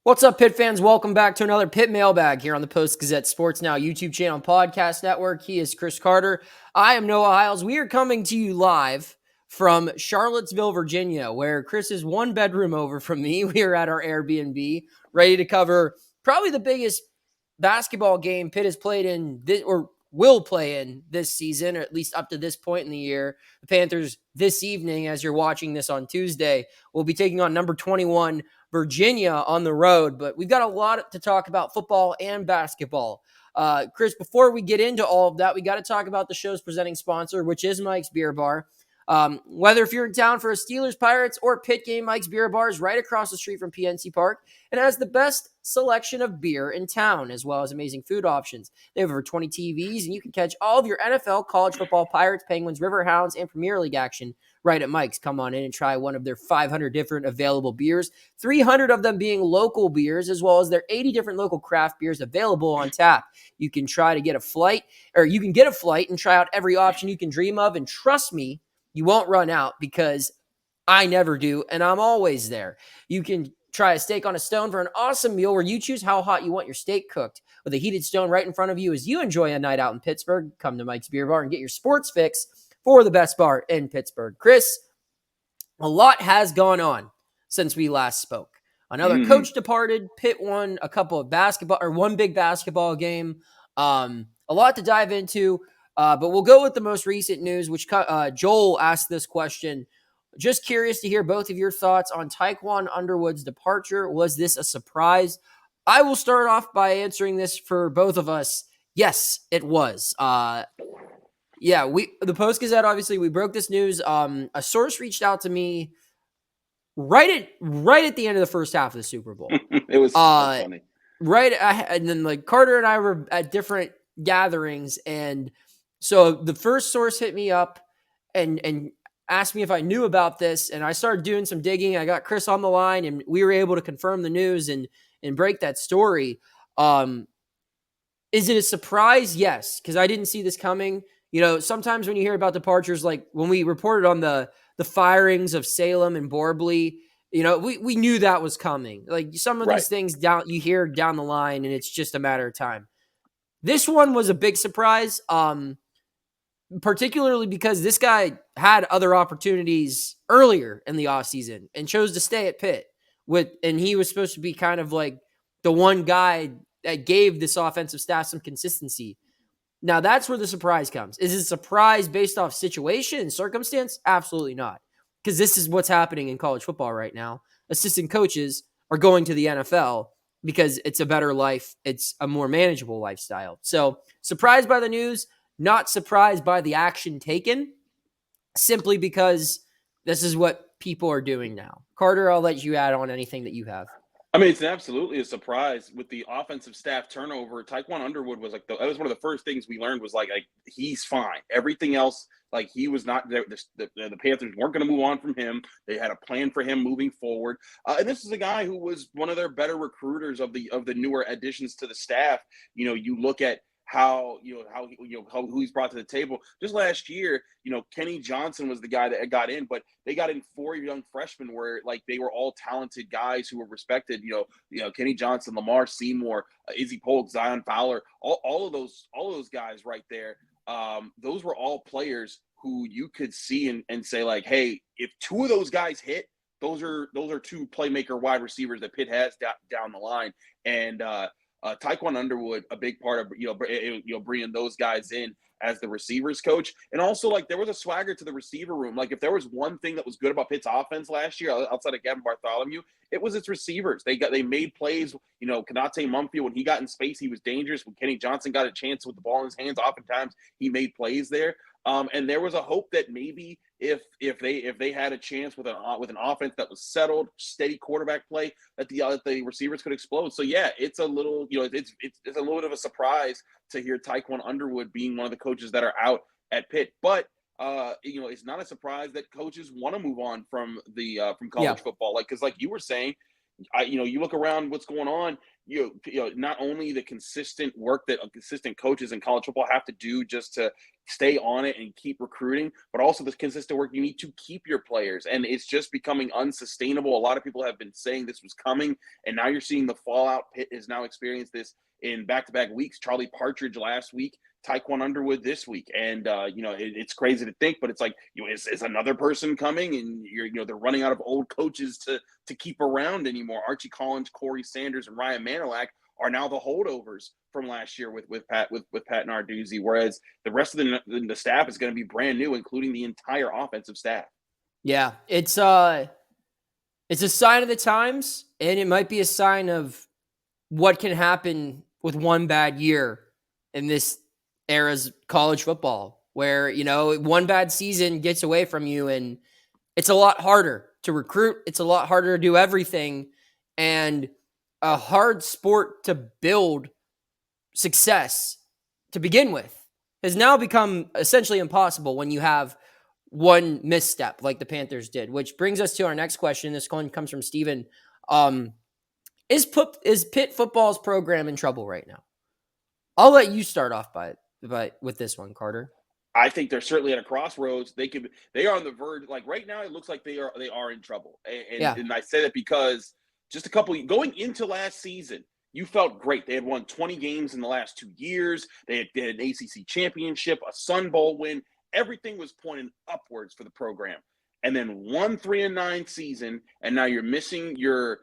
What's up, Pitt fans? Welcome back to another Pitt mailbag here on the Post-Gazette Sports Now YouTube channel and podcast network. He is Chris Carter. I am Noah Hiles. We are coming to you live from Charlottesville, Virginia, where Chris is one bedroom over from me. We are at our Airbnb, ready to cover probably the biggest basketball game Pitt has played in this, or will play in this season, or at least up to this point in the year. The Panthers this evening, as you're watching this on Tuesday, will be taking on number 21 Virginia on the road, but we've got a lot to talk about football and basketball. Chris, before we get into all of that, we got to talk about the show's presenting sponsor, which is Mike's Beer Bar. Whether if you're in town for a Steelers, Pirates, or Pitt game, Mike's Beer Bar is right across the street from PNC Park and has the best selection of beer in town, as well as amazing food options. They have over 20 TVs, and you can catch all of your NFL, college football, Pirates, Penguins, Riverhounds, and Premier League action right at Mike's. Come on in and try one of their 500 different available beers, 300 of them being local beers, as well as their 80 different local craft beers available on tap. You can try to get a flight, or you can get a flight and try out every option you can dream of, and trust me, you won't run out because I never do, and I'm always there. You can try a steak on a stone for an awesome meal where you choose how hot you want your steak cooked. With a heated stone right in front of you as you enjoy a night out in Pittsburgh, come to Mike's Beer Bar and get your sports fix for the best bar in Pittsburgh. Chris, a lot has gone on since we last spoke. Another coach departed. Pitt won a couple of basketball, or one big basketball game. A lot to dive into. But we'll go with the most recent news, which Joel asked this question. Just curious to hear both of your thoughts on Tiquan Underwood's departure. Was this a surprise? I will start off by answering this for both of us. Yes, it was. The Post-Gazette, obviously, we broke this news. A source reached out to me right at the end of the first half of the Super Bowl. It was funny. And then Carter and I were at different gatherings, and so the first source hit me up and asked me if I knew about this, and I started doing some digging. I got Chris on the line, and we were able to confirm the news and break that story. Is it a surprise? Yes, because I didn't see this coming. You know, sometimes when you hear about departures, like when we reported on the firings of Salem and Borbley, you know, we knew that was coming. Like some of these things you hear down the line, and it's just a matter of time. This one was a big surprise, particularly because this guy had other opportunities earlier in the offseason and chose to stay at Pitt and he was supposed to be kind of like the one guy that gave this offensive staff some consistency. Now that's where the surprise comes. Is it a surprise based off situation and circumstance? Absolutely not. Because this is what's happening in college football right now. Assistant coaches are going to the NFL because it's a better life. It's a more manageable lifestyle. So surprised by the news, not surprised by the action taken, simply because this is what people are doing now. Carter, I'll let you add on anything that you have. I mean, it's absolutely a surprise with the offensive staff turnover. Tiquan Underwood was that was one of the first things we learned was like he's fine. Everything else, like he was not there. The Panthers weren't going to move on from him. They had a plan for him moving forward. And this is a guy who was one of their better recruiters of the newer additions to the staff. You know, you look at how who he's brought to the table. Just last year, Kenny Johnson was the guy that got in, but they got in 4 young freshmen where like they were all talented guys who were respected. Kenny Johnson, Lamar Seymour, Izzy Polk, Zion Fowler, all of those guys right there. Those were all players who you could see and say like, hey, if 2 of those guys hit, those are 2 playmaker wide receivers that Pitt has down the line. And Tiquan Underwood, a big part of bringing those guys in as the receivers coach, and also like there was a swagger to the receiver room. Like if there was one thing that was good about Pitt's offense last year, outside of Gavin Bartholomew, it was its receivers. They made plays. Kanate Mumphy, when he got in space, he was dangerous. When Kenny Johnson got a chance with the ball in his hands, oftentimes he made plays there. And there was a hope that maybe if they had a chance with an offense that was settled, steady quarterback play, that the receivers could explode. So yeah, it's a little it's a little bit of a surprise to hear Tiquan Underwood being one of the coaches that are out at Pitt, but it's not a surprise that coaches want to move on from college football, because like you were saying. You look around what's going on. Not only the consistent work that consistent coaches in college football have to do just to stay on it and keep recruiting, but also the consistent work you need to keep your players. And it's just becoming unsustainable. A lot of people have been saying this was coming, and now you're seeing the fallout. Pitt has now experienced this in back-to-back weeks. Charlie Partridge last week, Tiquan Underwood this week, and it's crazy to think, but it's like, is another person coming, and they're running out of old coaches to keep around anymore. Archie Collins, Corey Sanders, and Ryan Manilak are now the holdovers from last year with Pat Narduzzi, whereas the rest of the staff is going to be brand new, including the entire offensive staff. Yeah, it's a sign of the times, and it might be a sign of what can happen with one bad year in this era's college football, where, one bad season gets away from you, and it's a lot harder to recruit. It's a lot harder to do everything, and a hard sport to build success to begin with has now become essentially impossible when you have one misstep like the Panthers did, which brings us to our next question. This one comes from Steven. Is Pitt football's program in trouble right now? I'll let you start off with this one, Carter. I think they're certainly at a crossroads. They are on the verge. Like right now, it looks like they are in trouble. And I say that because just going into last season, you felt great. They had won 20 games in the last 2 years. They had an ACC championship, a Sun Bowl win. Everything was pointing upwards for the program. And then 1 3-9 season, and now you're missing your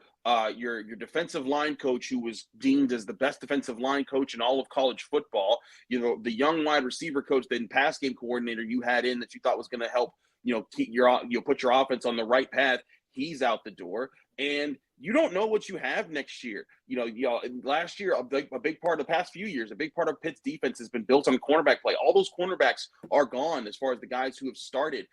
defensive line coach, who was deemed as the best defensive line coach in all of college football. The young wide receiver coach, the pass game coordinator you had in that you thought was going to help, put your offense on the right path. He's out the door, and you don't know what you have next year. Last year, a big part of the past few years, a big part of Pitt's defense has been built on cornerback play. All those cornerbacks are gone as far as the guys who have started.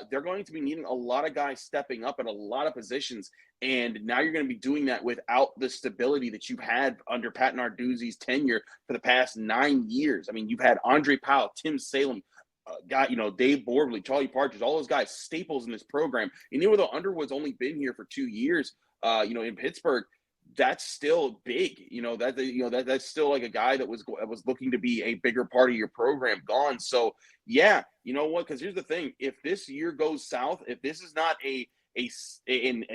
They're going to be needing a lot of guys stepping up at a lot of positions, and now you're going to be doing that without the stability that you've had under Pat Narduzzi's tenure for the past 9 years. I mean, you've had Andre Powell, Tim Salem, Dave Borbley, Charlie Partridge, all those guys, staples in this program. And even though Underwood's only been here for 2 years, in Pittsburgh, that's still big. That's still like a guy that was looking to be a bigger part of your program gone. So yeah, you know what? Because here's the thing: if this year goes south, if this is not a 7,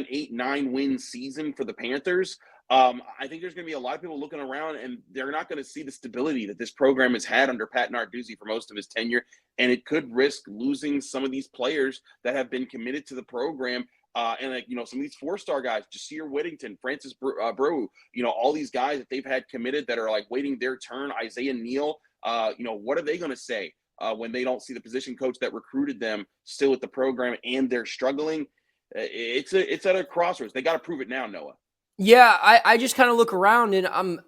8, 9 win season for the Panthers, I think there's going to be a lot of people looking around, and they're not going to see the stability that this program has had under Pat Narduzzi for most of his tenure, and it could risk losing some of these players that have been committed to the program. Some of these 4-star guys, Jasir Whittington, Francis Brew, all these guys that they've had committed that are like waiting their turn. Isaiah Neal, what are they going to say when they don't see the position coach that recruited them still at the program and they're struggling? It's at a crossroads. They got to prove it now, Noah. Yeah, I just kind of look around, and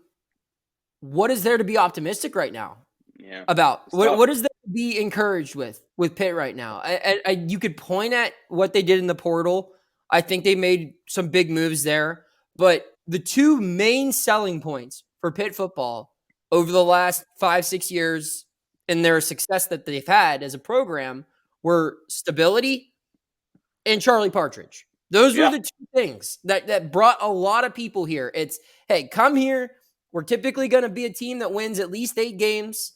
what is there to be optimistic right now? Yeah. About what is there to be encouraged with Pitt right now? You could point at what they did in the portal. I think they made some big moves there, but the two main selling points for Pitt football over the last 5-6 years and their success that they've had as a program were stability and Charlie Partridge. Those were the two things that brought a lot of people here. It's, hey, come here. We're typically going to be a team that wins at least 8 games.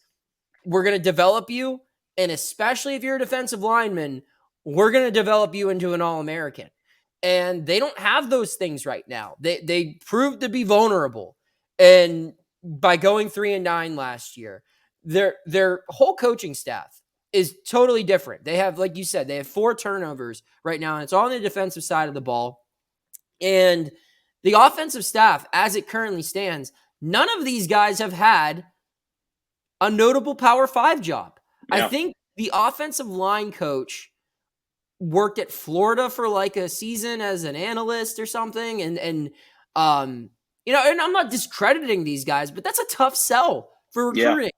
We're going to develop you. And especially if you're a defensive lineman, we're going to develop you into an All-American. And they don't have those things right now. They proved to be vulnerable. And by going 3-9 last year, their whole coaching staff is totally different. They have, like you said, they have 4 turnovers right now, and it's on the defensive side of the ball. And the offensive staff, as it currently stands, none of these guys have had a notable Power 5 job. Yeah. I think the offensive line coach worked at Florida for like a season as an analyst or something. And I'm not discrediting these guys, but that's a tough sell for recruiting.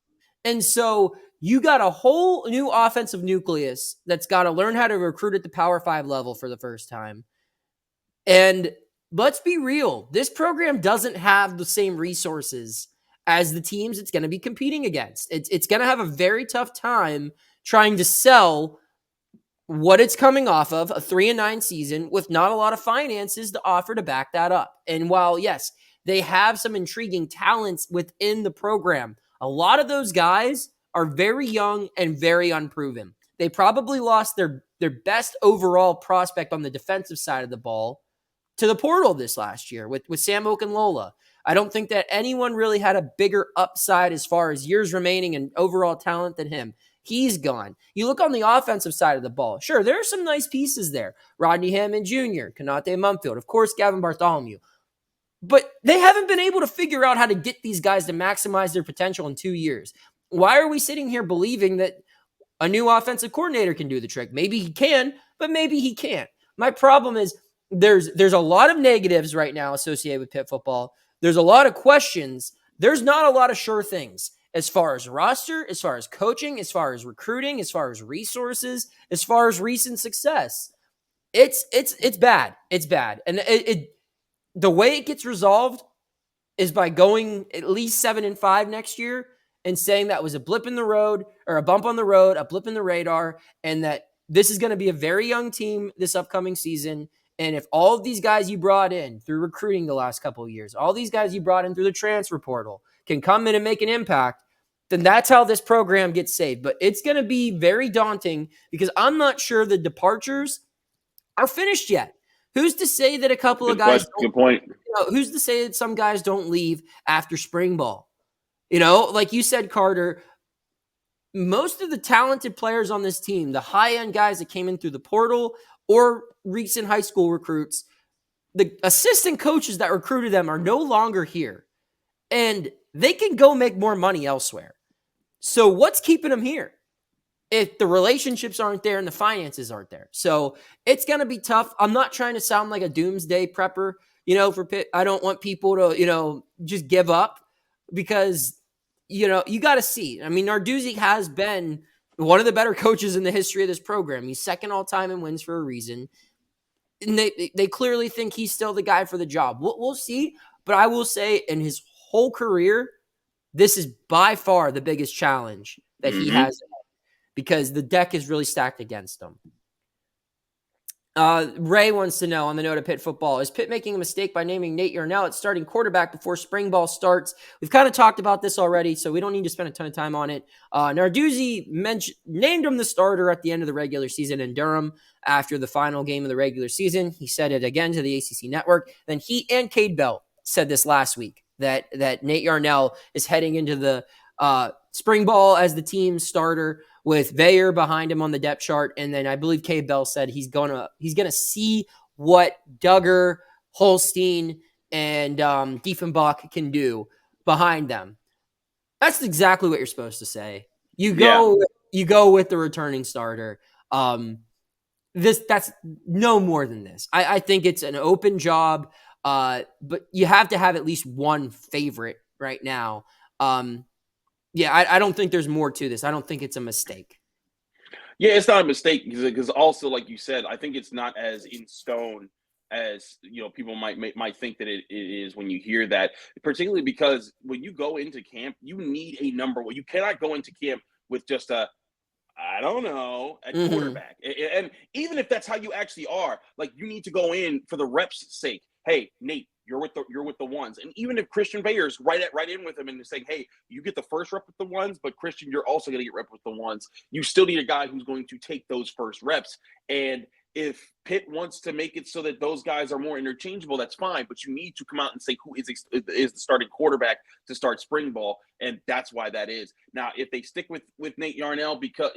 Yeah. And so you got a whole new offensive nucleus that's got to learn how to recruit at the Power 5 level for the first time. And let's be real, this program doesn't have the same resources as the teams it's going to be competing against. It's going to have a very tough time trying to sell what it's coming off of, a 3-9 season with not a lot of finances to offer to back that up. And while, yes, they have some intriguing talents within the program, a lot of those guys are very young and very unproven. They probably lost their best overall prospect on the defensive side of the ball to the portal this last year with Sam Okunlola. I don't think that anyone really had a bigger upside as far as years remaining and overall talent than him. He's gone. You look on the offensive side of the ball. Sure, there are some nice pieces there. Rodney Hammond Jr., Konate Mumfield, of course, Gavin Bartholomew. But they haven't been able to figure out how to get these guys to maximize their potential in 2 years. Why are we sitting here believing that a new offensive coordinator can do the trick? Maybe he can, but maybe he can't. My problem is there's a lot of negatives right now associated with Pitt football. There's a lot of questions. There's not a lot of sure things as far as roster, as far as coaching, as far as recruiting, as far as resources, as far as recent success. It's bad. It's bad. And the way it gets resolved is by going at least 7-5 next year and saying that was a blip in the road, or a bump on the road, a blip in the radar, and that this is going to be a very young team this upcoming season. And if all of these guys you brought in through recruiting the last couple of years, all these guys you brought in through the transfer portal can come in and make an impact, then that's how this program gets saved. But it's going to be very daunting because I'm not sure the departures are finished yet. Who's to say that a couple of guys Good point. Who's to say that some guys don't leave after spring ball? Like you said, Carter, most of the talented players on this team, the high-end guys that came in through the portal or recent high school recruits, the assistant coaches that recruited them are no longer here. And they can go make more money elsewhere. So what's keeping them here if the relationships aren't there and the finances aren't there? So it's going to be tough. I'm not trying to sound like a doomsday prepper, for Pitt. I don't want people to, just give up because, you got to see. I mean, Narduzzi has been one of the better coaches in the history of this program. He's second all time in wins for a reason. And they clearly think he's still the guy for the job. We'll see. But I will say in his whole career, this is by far the biggest challenge that he has because the deck is really stacked against him. Ray wants to know on the note of Pitt football, is Pitt making a mistake by naming Nate Yarnell at starting quarterback before spring ball starts? We've kind of talked about this already, so we don't need to spend a ton of time on it. Narduzzi named him the starter at the end of the regular season in Durham after the final game of the regular season. He said it again to the ACC network. Then he and Cade Bell said this last week that Nate Yarnell is heading into the spring ball as the team starter with Veyer behind him on the depth chart. And then I believe Cade Bell said he's gonna see what Duggar, Holstein, and Diefenbach can do behind them. That's exactly what you're supposed to say. You go with the returning starter. That's no more than this. I think it's an open job, but you have to have at least one favorite right now. I don't think there's more to this. I don't think it's a mistake. Yeah, it's not a mistake because also, like you said, I think it's not as in stone as people might think that it is when you hear that. Particularly because when you go into camp, you need a number one. You cannot go into camp with just I don't know, at quarterback. And even if that's how you actually are, like you need to go in for the reps' sake. Hey, Nate, you're with the ones. And even if Christian Bayer's right in with him and saying, hey, you get the first rep with the ones, but Christian, you're also going to get rep with the ones. You still need a guy who's going to take those first reps. And if Pitt wants to make it so that those guys are more interchangeable, that's fine. But you need to come out and say who is the starting quarterback to start spring ball, and that's why that is. Now, if they stick with Nate Yarnell because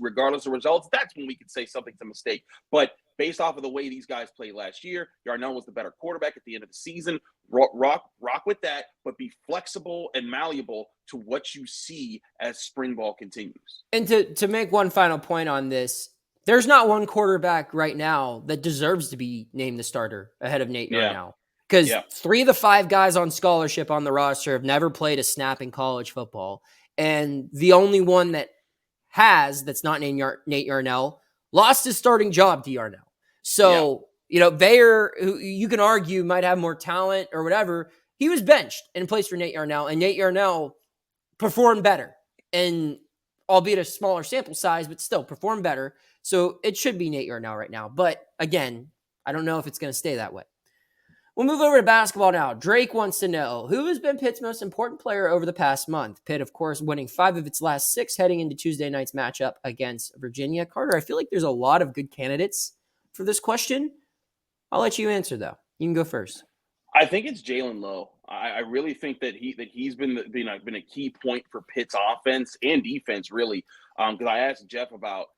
regardless of results, that's when we could say something's a mistake. But based off of the way these guys played last year, Yarnell was the better quarterback at the end of the season. Rock with that, but be flexible and malleable to what you see as spring ball continues. And to make one final point on this, there's not one quarterback right now that deserves to be named the starter ahead of Nate Yarnell. Because 3 of the 5 guys on scholarship on the roster have never played a snap in college football. And the only one that's not named Nate Yarnell lost his starting job to Yarnell. So, Veyer, who you can argue might have more talent or whatever, he was benched in place for Nate Yarnell. And Nate Yarnell performed better. And albeit a smaller sample size, but still perform better. So it should be Nate Yarnell right now. But again, I don't know if it's going to stay that way. We'll move over to basketball now. Drake wants to know, who has been Pitt's most important player over the past month? Pitt, of course, winning 5 of its last 6 heading into Tuesday night's matchup against Virginia. Carter, I feel like there's a lot of good candidates for this question. I'll let you answer, though. You can go first. I think it's Jaland Lowe. I really think that he's been a key point for Pitt's offense and defense, really. Because I asked Jeff about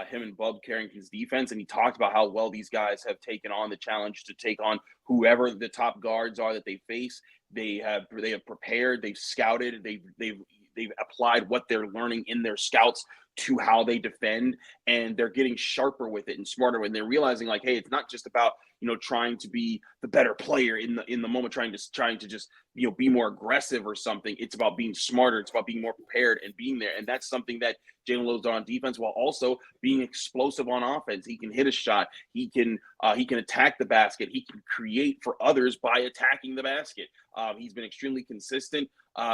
him and Bub Carrington's defense, and he talked about how well these guys have taken on the challenge to take on whoever the top guards are that they face. They have prepared, they've scouted, they've applied what they're learning in their scouts to how they defend, and they're getting sharper with it and smarter when they're realizing, like, hey, it's not just about trying to be the better player in the moment, trying to just be more aggressive or something. It's about being smarter. It's about being more prepared and being there. And that's something that Jaland Lowe's done on defense, while also being explosive on offense. He can hit a shot. He can attack the basket. He can create for others by attacking the basket. He's been extremely consistent.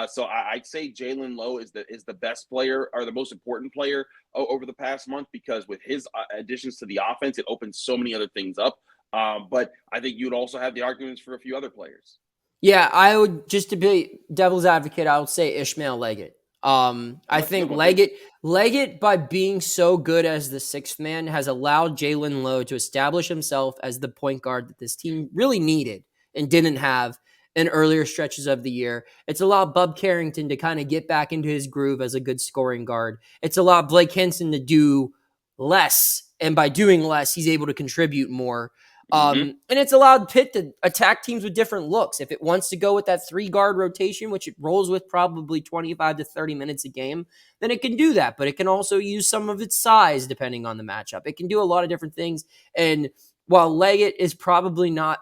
So I'd say Jaland Lowe is the best player, or the most important player over the past month, because with his additions to the offense, it opens so many other things up. But I think you'd also have the arguments for a few other players. Yeah, I would, just to be devil's advocate, I would say Ishmael Leggett. I think Leggett, by being so good as the 6th man, has allowed Jaland Lowe to establish himself as the point guard that this team really needed and didn't have in earlier stretches of the year. It's allowed Bub Carrington to kind of get back into his groove as a good scoring guard. It's allowed Blake Henson to do less, and by doing less, he's able to contribute more. And it's allowed Pitt to attack teams with different looks. If it wants to go with that 3-guard rotation, which it rolls with probably 25 to 30 minutes a game, then it can do that. But it can also use some of its size depending on the matchup. It can do a lot of different things. And while Leggett is probably not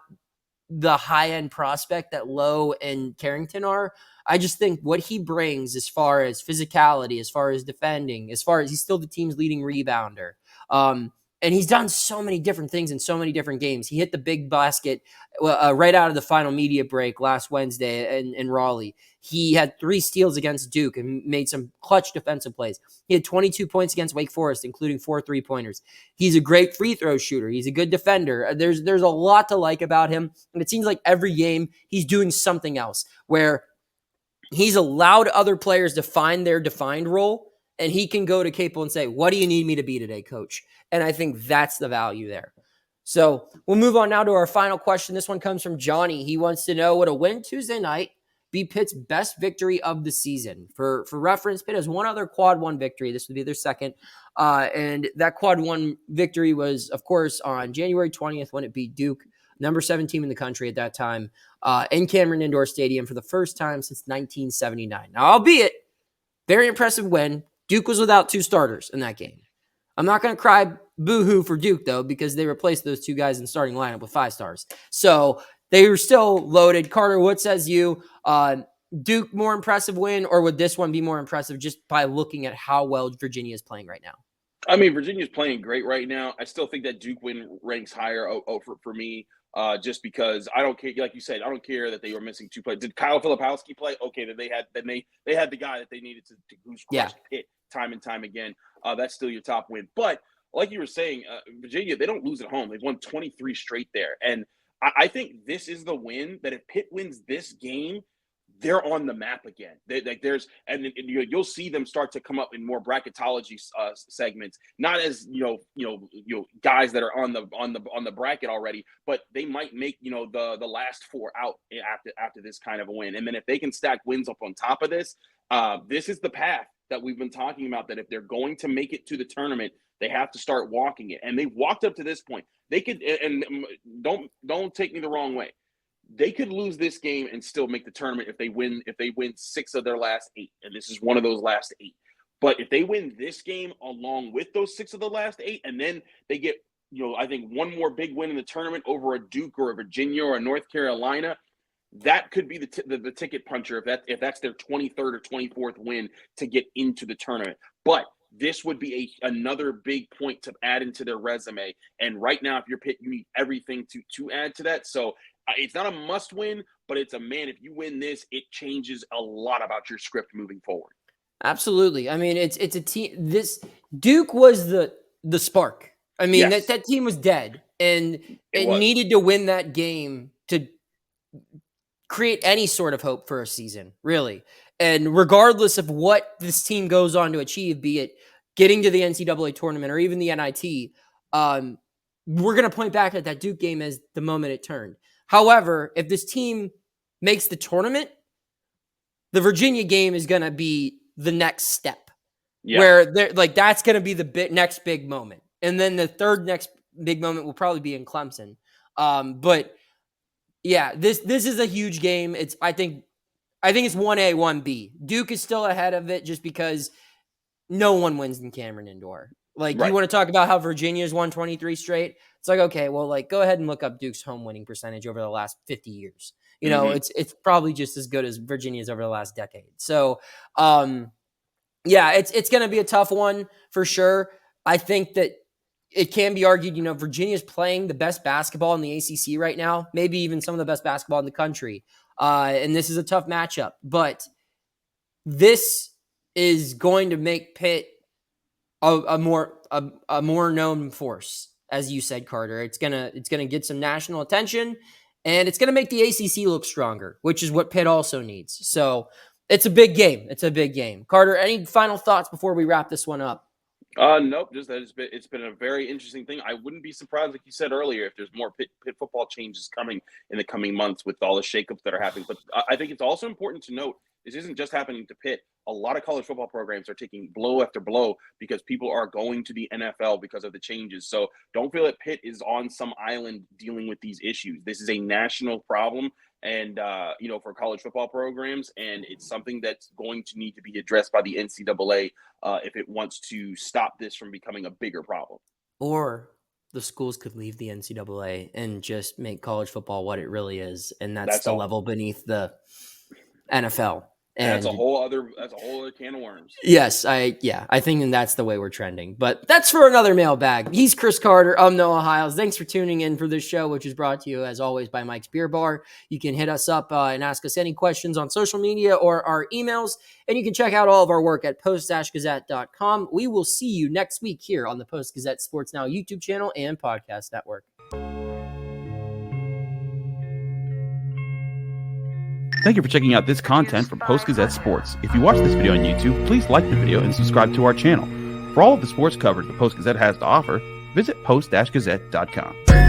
the high-end prospect that Lowe and Carrington are, I just think what he brings as far as physicality, as far as defending, as far as he's still the team's leading rebounder, and he's done so many different things in so many different games. He hit the big basket right out of the final media break last Wednesday in Raleigh. He had 3 steals against Duke and made some clutch defensive plays. He had 22 points against Wake Forest, including 4 3-pointers. He's a great free throw shooter. He's a good defender. There's a lot to like about him. And it seems like every game he's doing something else, where he's allowed other players to find their defined role, and he can go to Capel and say, what do you need me to be today, coach? And I think that's the value there. So we'll move on now to our final question. This one comes from Johnny. He wants to know, would a win Tuesday night be Pitt's best victory of the season? For reference, Pitt has one other quad 1 victory. This would be their second. And that quad 1 victory was, of course, on January 20th when it beat Duke, number 7 team in the country at that time, in Cameron Indoor Stadium for the first time since 1979. Now, albeit, very impressive win. Duke was without 2 starters in that game. I'm not going to cry boo-hoo for Duke, though, because they replaced those 2 guys in the starting lineup with 5 stars. So they were still loaded. Carter, what says you? Duke, more impressive win, or would this one be more impressive just by looking at how well Virginia is playing right now? I mean, Virginia's playing great right now. I still think that Duke win ranks higher for me, just because I don't care. Like you said, I don't care that they were missing 2 players. Did Kyle Filipowski play? Okay, then they had the guy that they needed to goose crush Pitt time and time again. That's still your top win. But like you were saying, Virginia, they don't lose at home. They've won 23 straight there. And I think this is the win that if Pitt wins this game, they're on the map again. You'll see them start to come up in more bracketology segments, not as guys that are on the bracket already, but they might make the last 4 out after this kind of a win. And then if they can stack wins up on top of this, this is the path that we've been talking about, that if they're going to make it to the tournament, they have to start walking it. And they've walked up to this point. They could, and don't take me the wrong way, they could lose this game and still make the tournament if they win 6 of their last 8. And this is one of those last 8. But if they win this game along with those 6 of the last 8, and then they get, I think one more big win in the tournament over a Duke or a Virginia or a North Carolina, that could be the ticket puncher if that's their 23rd or 24th win to get into the tournament. But this would be another big point to add into their resume. And right now, if you're Pitt, you need everything to add to that. So it's not a must win, but it's if you win this, it changes a lot about your script moving forward. Absolutely. I mean, it's a team. This Duke was the spark. I mean, Yes, that team was dead, and it it was. needed to win that game to create any sort of hope for a season, really. And regardless of what this team goes on to achieve, be it getting to the NCAA tournament or even the NIT, we're going to point back at that Duke game as the moment it turned. However, if this team makes the tournament, the Virginia game is going to be the next step, where they're like, that's going to be the next big moment. And then the third next big moment will probably be in Clemson. But yeah, this is a huge game. I think it's 1A, 1B. Duke is still ahead of it just because no one wins in Cameron Indoor. Like, you want to talk about how Virginia's won 23 straight? It's like, okay, well, like, go ahead and look up Duke's home winning percentage over the last 50 years. You know, it's probably just as good as Virginia's over the last decade. So, yeah, it's going to be a tough one for sure. I think that it can be argued, you know, Virginia's playing the best basketball in the ACC right now, maybe even some of the best basketball in the country. And this is a tough matchup, but this is going to make Pitt a more known force, as you said, Carter. It's gonna get some national attention, and it's gonna make the ACC look stronger, which is what Pitt also needs. So it's a big game. It's a big game. Carter, any final thoughts before we wrap this one up? Nope. Just that it's been a very interesting thing. I wouldn't be surprised, like you said earlier, if there's more Pitt football changes coming in the coming months with all the shakeups that are happening. But I think it's also important to note this isn't just happening to Pitt. A lot of college football programs are taking blow after blow because people are going to the NFL because of the changes. So don't feel that Pitt is on some island dealing with these issues. This is a national problem, and for college football programs, and it's something that's going to need to be addressed by the NCAA if it wants to stop this from becoming a bigger problem. Or the schools could leave the NCAA and just make college football what it really is, and that's the level beneath the NFL. And that's a whole other can of worms. Yes, I think that's the way we're trending. But that's for another mailbag. He's Chris Carter. I'm Noah Hiles. Thanks for tuning in for this show, which is brought to you, as always, by Mike's Beer Bar. You can hit us up and ask us any questions on social media or our emails. And you can check out all of our work at post-gazette.com. We will see you next week here on the Post-Gazette Sports Now YouTube channel and podcast network. Thank you for checking out this content from Post-Gazette Sports. If you watch this video on YouTube, please like the video and subscribe to our channel. For all of the sports coverage the Post-Gazette has to offer, visit post-gazette.com.